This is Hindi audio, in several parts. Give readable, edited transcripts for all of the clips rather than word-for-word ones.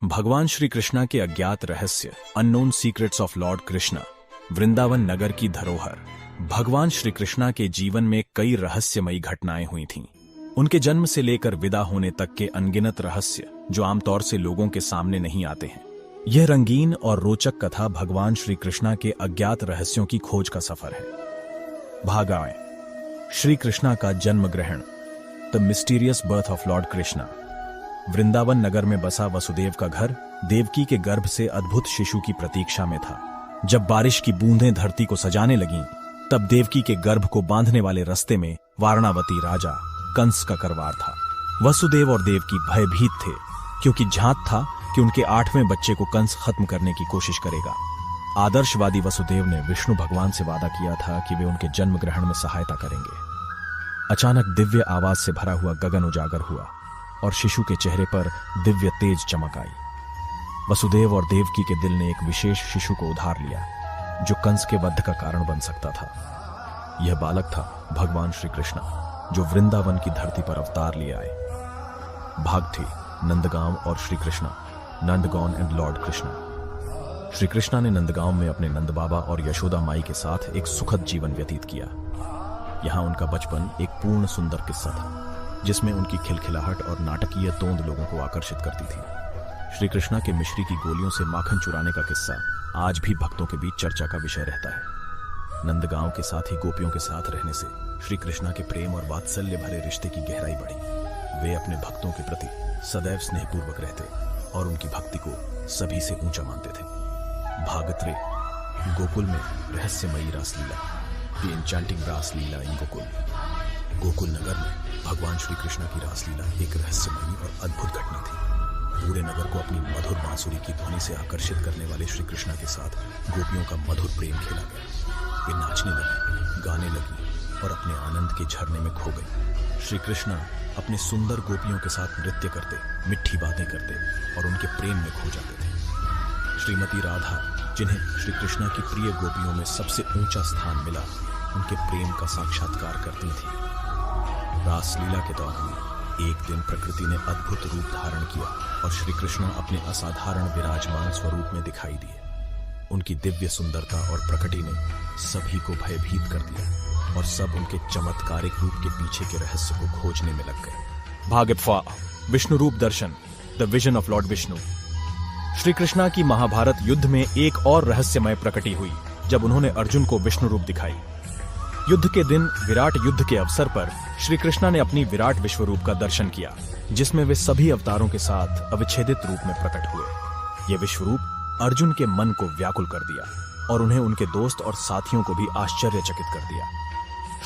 भगवान श्री कृष्णा के अज्ञात रहस्य, unknown secrets of Lord Krishna. Vrindavan नगर की धरोहर। भगवान श्री कृष्णा के जीवन में कई रहस्यमयी घटनाएं हुई थीं। उनके जन्म से लेकर विदा होने तक के अनगिनत रहस्य जो आमतौर से लोगों के सामने नहीं आते हैं। यह रंगीन और रोचक कथा भगवान श्री कृष्णा के अज्ञात रहस्यों की खोज का सफर है। भाग आए श्री कृष्णा का जन्म ग्रहण, the mysterious birth of Lord Krishna. Vrindavan नगर में बसा वसुदेव का घर देवकी के गर्भ से अद्भुत शिशु की प्रतीक्षा में था। जब बारिश की बूंदें धरती को सजाने लगीं, तब देवकी के गर्भ को बांधने वाले रास्ते में वारणावती राजा कंस का करवार था। वसुदेव और देवकी भयभीत थे, क्योंकि झांत था कि उनके 8वें बच्चे को कंस खत्म करने की कोशिश करेगा। आदर्शवादी वसुदेव ने विष्णु भगवान से वादा किया था कि वे उनके जन्म ग्रहण में सहायता करेंगे। अचानक दिव्य आवाज से भरा हुआ गगन उजागर हुआ और शिशु के चेहरे पर दिव्य तेज चमक आई। वसुदेव और देवकी के दिल ने एक विशेष शिशु को उधार लिया, जो कंस के वध का कारण बन सकता था। यह बालक था भगवान श्री कृष्णा, जो वृंदावन की धरती पर अवतार लिए आए। भाग थी नंदगांव और श्री कृष्णा, नंदगॉन एंड लॉर्ड कृष्णा। श्री कृष्णा ने नंदगांव में अपने नंद बाबा और यशोदा माई के साथ एक सुखद जीवन व्यतीत किया। यहाँ उनका बचपन एक पूर्ण सुंदर किस्सा था, जिसमें उनकी खिलखिलाहट और नाटकीय तोंद लोगों को आकर्षित करती थी। श्री कृष्णा के मिश्री की गोलियों से माखन चुराने का किस्सा आज भी भक्तों के बीच चर्चा का विषय रहता है। नंदगांव के साथ ही गोपियों के साथ रहने से श्री कृष्णा के प्रेम और वात्सल्य भरे रिश्ते की गहराई बढ़ी। वे अपने भक्तों के प्रति सदैव स्नेहपूर्वक रहते और उनकी भक्ति को सभी से ऊंचा मानते थे। भागत्रे गोकुल में रहस्यमयी रासलीला, द एन्चेंटिंग रासलीला इन गोकुल। गोकुल नगर में भगवान श्री कृष्ण की रासलीला एक रहस्यमयी और अद्भुत घटना थी। पूरे नगर को अपनी मधुर बांसुरी की ध्वनि से आकर्षित करने वाले श्री कृष्ण के साथ गोपियों का मधुर प्रेम खेला गया। वे नाचने लगी, गाने लगी और अपने आनंद के झरने में खो गई। श्री कृष्ण अपने सुंदर गोपियों के साथ नृत्य करते, मिठी बातें करते और उनके प्रेम में खो जाते थे। श्रीमती राधा, जिन्हें श्री कृष्ण की प्रिय गोपियों में सबसे ऊंचा स्थान मिला, उनके प्रेम का साक्षात्कार करती थी। रासलीला के दौरान एक दिन प्रकृति ने अद्भुत रूप धारण किया और श्री कृष्ण अपने असाधारण विराजमान स्वरूप में दिखाई दिए। उनकी दिव्य सुंदरता और प्रकृति ने सभी को भयभीत कर दिया और सब उनके चमत्कारिक रूप के पीछे के रहस्य को खोजने में लग गए। भागवत विष्णु रूप दर्शन, the vision of Lord Vishnu. Shri Krishna की महाभारत युद्ध में एक और रहस्यमय प्रकटी हुई, जब उन्होंने अर्जुन को विष्णु रूप दिखाई। युद्ध के दिन विराट युद्ध के अवसर पर श्री कृष्णा ने अपनी विराट विश्वरूप का दर्शन किया, जिसमें वे सभी अवतारों के साथ अविच्छेदित रूप में प्रकट हुए। यह विश्वरूप अर्जुन के मन को व्याकुल कर दिया और उन्हें उनके दोस्त और साथियों को भी आश्चर्यचकित कर दिया।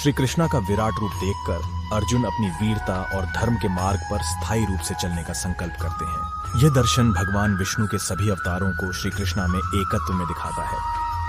श्री कृष्णा का विराट रूप देखकर अर्जुन अपनी वीरता और धर्म के मार्ग पर स्थायी रूप से चलने का संकल्प करते हैं। यह दर्शन भगवान विष्णु के सभी अवतारों को श्री कृष्णा में एकत्व में दिखाता है।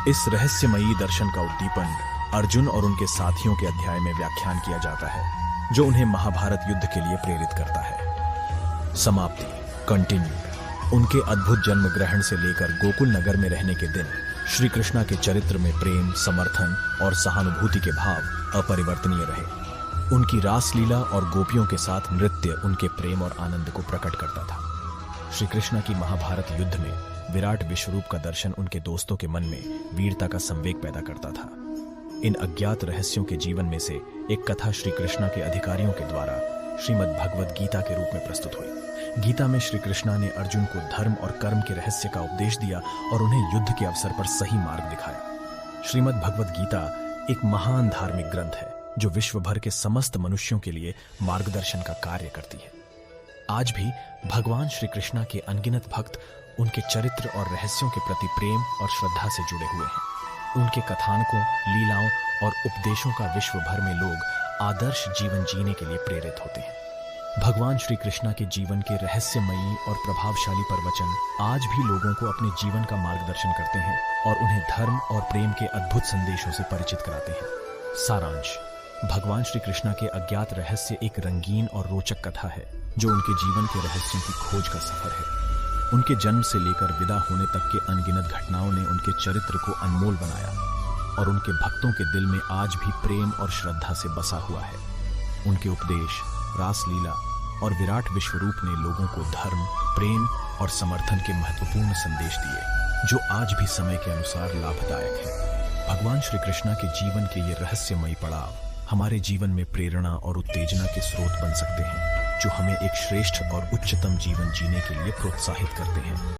इस रहस्यमयी दर्शन का उद्दीपन अर्जुन और उनके साथियों के अध्याय में व्याख्यान किया जाता है, जो उन्हें महाभारत युद्ध के लिए प्रेरित करता है। समाप्ति, कंटिन्यू। उनके अद्भुत जन्म ग्रहण से लेकर गोकुल नगर में रहने के दिन श्री कृष्णा के चरित्र में प्रेम, समर्थन और सहानुभूति के भाव अपरिवर्तनीय रहे। उनकी रासलीला और गोपियों के साथ नृत्य उनके प्रेम और आनंद को प्रकट करता था। श्री कृष्णा की महाभारत युद्ध में विराट विश्वरूप का दर्शन उनके दोस्तों के मन में वीरता का संवेग पैदा करता था। इन अज्ञात रहस्यों के जीवन में से एक कथा श्री कृष्णा के अधिकारियों के द्वारा श्रीमद् भगवद गीता के रूप में प्रस्तुत हुई। गीता में श्री कृष्णा ने अर्जुन को धर्म और कर्म के रहस्य का उपदेश दिया और उन्हें युद्ध के अवसर पर सही मार्ग दिखाया। श्रीमद् भगवद गीता एक महान धार्मिक ग्रंथ है, जो विश्व भर के समस्त मनुष्यों के लिए मार्गदर्शन का कार्य करती है। आज भी भगवान श्री कृष्णा के अनगिनत भक्त उनके चरित्र और रहस्यों के प्रति प्रेम और श्रद्धा से जुड़े हुए हैं। उनके कथानकों, लीलाओं और उपदेशों का विश्व भर में लोग आदर्श जीवन जीने के लिए प्रेरित होते हैं। भगवान श्री कृष्णा के जीवन के रहस्यमयी और प्रभावशाली प्रवचन आज भी लोगों को अपने जीवन का मार्गदर्शन करते हैं और उन्हें धर्म और प्रेम के अद्भुत संदेशों से परिचित कराते हैं। सारांश, भगवान श्री कृष्णा के अज्ञात रहस्य एक रंगीन और रोचक कथा है, जो उनके जीवन के रहस्यों की खोज का सफर है। उनके जन्म से लेकर विदा होने तक के अनगिनत घटनाओं ने उनके चरित्र को अनमोल बनाया और उनके भक्तों के दिल में आज भी प्रेम और श्रद्धा से बसा हुआ है। उनके उपदेश, रासलीला और विराट विश्वरूप ने लोगों को धर्म, प्रेम और समर्थन के महत्वपूर्ण संदेश दिए, जो आज भी समय के अनुसार लाभदायक हैं। भगवान श्री कृष्णा के जीवन के ये रहस्यमयी पड़ाव हमारे जीवन में प्रेरणा और उत्तेजना के स्रोत बन सकते हैं, जो हमें एक श्रेष्ठ और उच्चतम जीवन जीने के लिए प्रोत्साहित करते हैं।